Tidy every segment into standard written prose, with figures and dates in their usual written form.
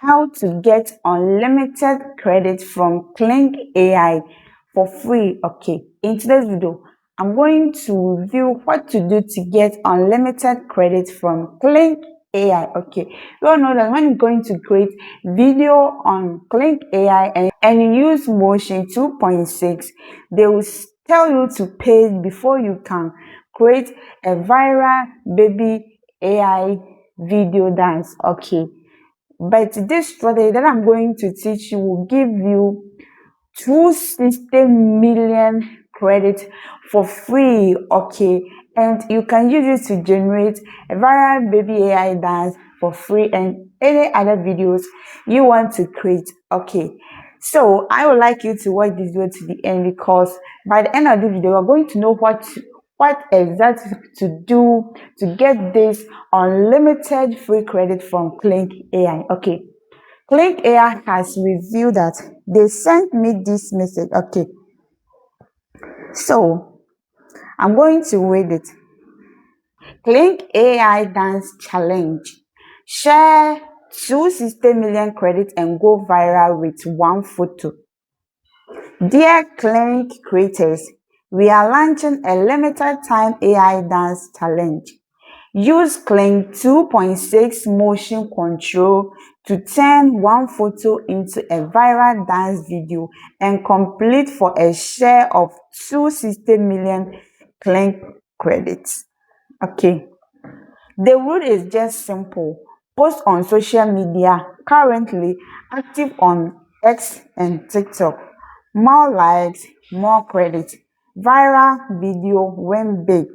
how to get unlimited credit from Kling AI for free. Okay, in today's video, I'm going to review what to do to get unlimited credit from Kling AI. Okay, you all know that when you're going to create video on Kling AI and you use Motion 2.6, they will tell you to pay before you can create a viral baby AI video dance. Okay, but this strategy that I'm going to teach you will give you 260 million credit for free. Okay, and you can use it to generate a viral baby AI dance for free and any other videos you want to create. Okay, so I would like you to watch this video to the end, because by the end of the video you're going to know what exactly to do to get this unlimited free credit from Kling AI. Okay, Kling AI has revealed that they sent me this message. Okay, so I'm going to read it. Kling AI Dance Challenge. Share 260 million credits and go viral with one photo. Dear Kling creators, we are launching a limited time AI dance challenge. Use Kling 2.6 motion control to turn one photo into a viral dance video and complete for a share of 260 million Kling credits. Okay, the rule is just simple. Post on social media, currently active on X and TikTok. More likes, more credit. Viral video went big.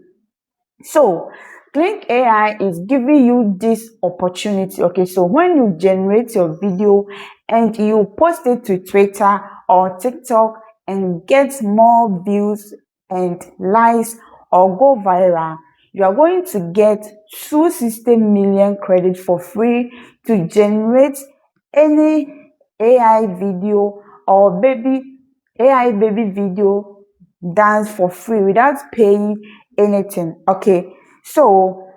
So Kling AI is giving you this opportunity. Okay, so when you generate your video and you post it to Twitter or TikTok and get more views and likes or go viral, you are going to get 260 million credit for free to generate any AI video or AI baby video dance for free without paying anything. Okay, so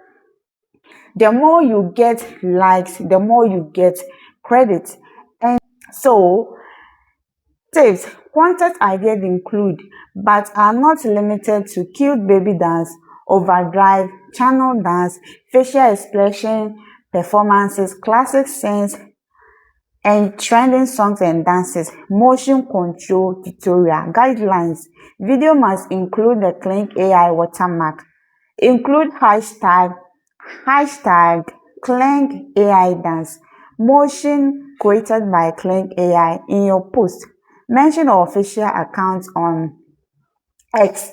the more you get likes, the more you get credit. And so tips: content ideas include but are not limited to cute baby dance, overdrive, channel dance, facial expression performances, classic scenes, and trending songs and dances. Motion control tutorial guidelines. Video must include the Kling AI watermark. Include hashtag Kling AI dance. Motion created by Kling AI in your post. Mention our official account on X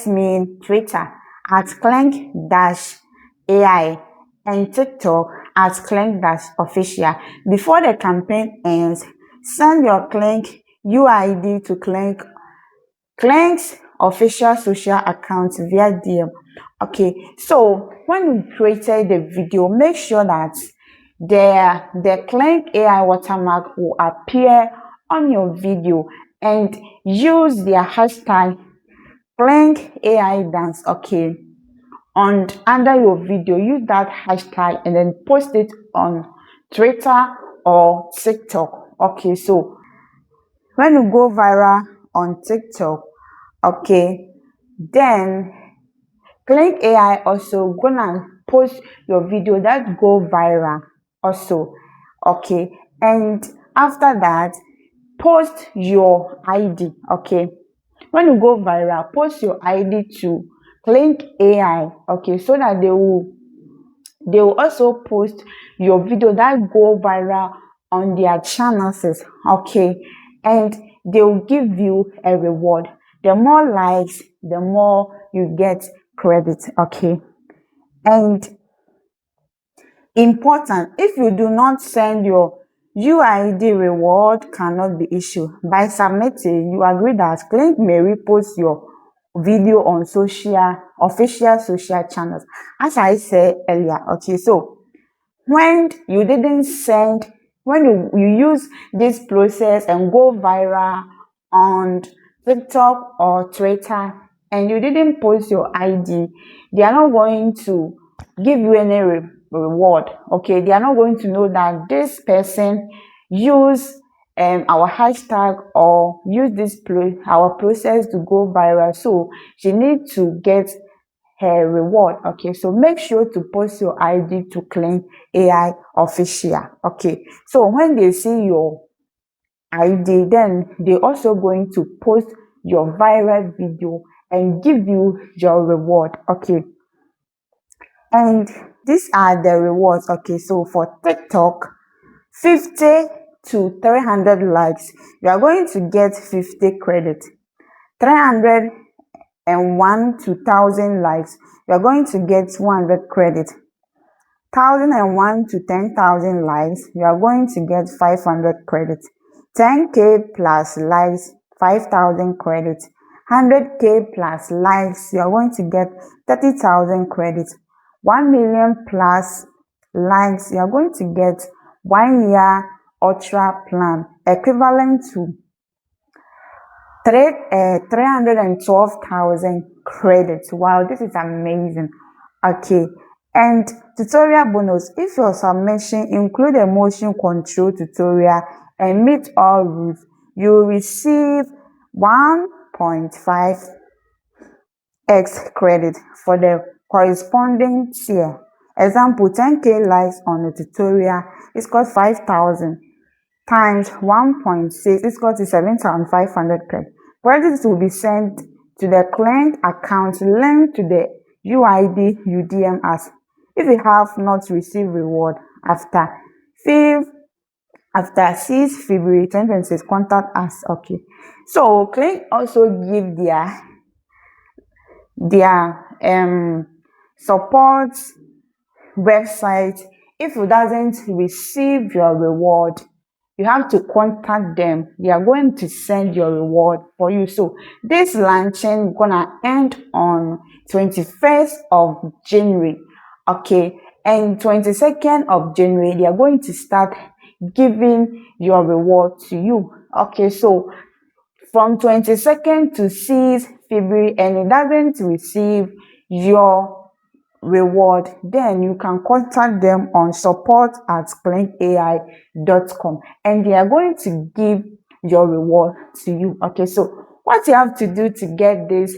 mean Twitter at Kling-AI and TikTok at Kling-official. Before the campaign ends, send your Kling UID to Kling's official social account via DM. Okay, so when you created the video, make sure that the Kling AI watermark will appear on your video and use their hashtag Kling AI dance. Okay, and under your video, use that hashtag and then post it on Twitter or TikTok. Okay, so when you go viral on TikTok, okay, then Kling AI also gonna post your video that go viral also. Okay, and after that, post your ID. Okay, when you go viral, post your ID to Kling AI. Okay, so that they will also post your video that go viral on their channels. Okay, and they will give you a reward. The more likes, the more you get credit. Okay, and important, if you do not send your UID, reward cannot be issued. By submitting, you agree that Kling may repost your video on official social channels, as I said earlier. Okay, so when you didn't send, when you use this process and go viral on TikTok or Twitter and you didn't post your ID, they are not going to give you any reward. Okay, they are not going to know that this person use our hashtag or use our process to go viral, so she need to get her reward. Okay, so make sure to post your ID to Kling AI official. Okay, so when they see your ID, then they also going to post your viral video and give you your reward. Okay, and these are the rewards. Okay, so for TikTok, 50 to 300 likes, you are going to get 50 credit. 301 to 1000 likes, you are going to get 100 credit. 1001 to 10,000 likes, you are going to get 500 credit. 10k plus likes, 5,000 credit. 100k plus likes, you are going to get 30,000 credit. 1 million plus likes, you are going to get 1 year ultra plan equivalent to 312,000 credits. Wow, this is amazing. Okay, and tutorial bonus: if your submission include a motion control tutorial and meet all rules, you will receive 1.5x credit for the corresponding tier. Example: 10k likes on a tutorial is cost 5,000 times 1.6 is equal to 7,500 credit. Credits will be sent to the client account linked to the UID UDM as. If you have not received reward after 6 February 2026, contact us. Okay, so Kling also give their support website. If you doesn't receive your reward, you have to contact them. They are going to send your reward for you. So this launching gonna end on 21st of January. Okay, and 22nd of January they are going to start giving your reward to you. Okay, so from 22nd to 6th February and it doesn't receive your reward, then you can contact them on support@klingai.com and they are going to give your reward to you. Okay, so what you have to do to get this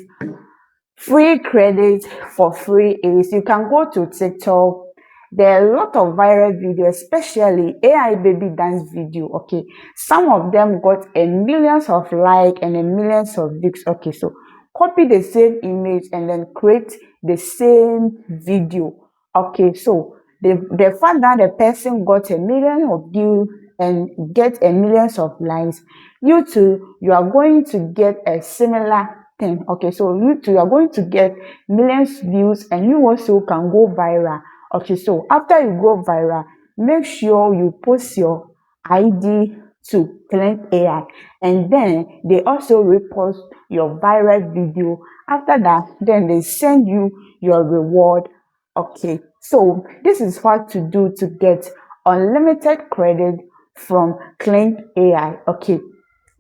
free credit for free is you can go to TikTok. There are a lot of viral videos, especially AI baby dance video. Okay, some of them got a millions of likes and a millions of views. Okay, so copy the same image and then create the same video. Okay, so the fact that the person got a million of views and get a millions of likes, you too, you are going to get a similar thing. Okay, so you too are going to get millions views and you also can go viral. Okay, so after you go viral, make sure you post your ID to Kling AI and then they also repost your viral video. After that, then they send you your reward. Okay, so this is what to do to get unlimited credit from Kling AI. Okay,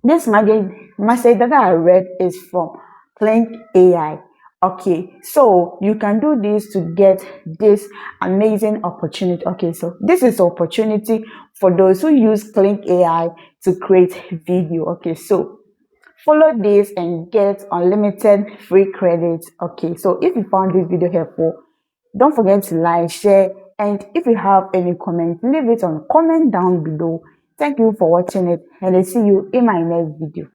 this message that I read is from Kling AI. Okay, so you can do this to get this amazing opportunity. Okay, so this is opportunity for those who use Kling AI to create video. Okay, so follow this and get unlimited free credits. Okay, so if you found this video helpful, don't forget to like, share, and if you have any comment, leave it on comment down below. Thank you for watching it and I see you in my next video.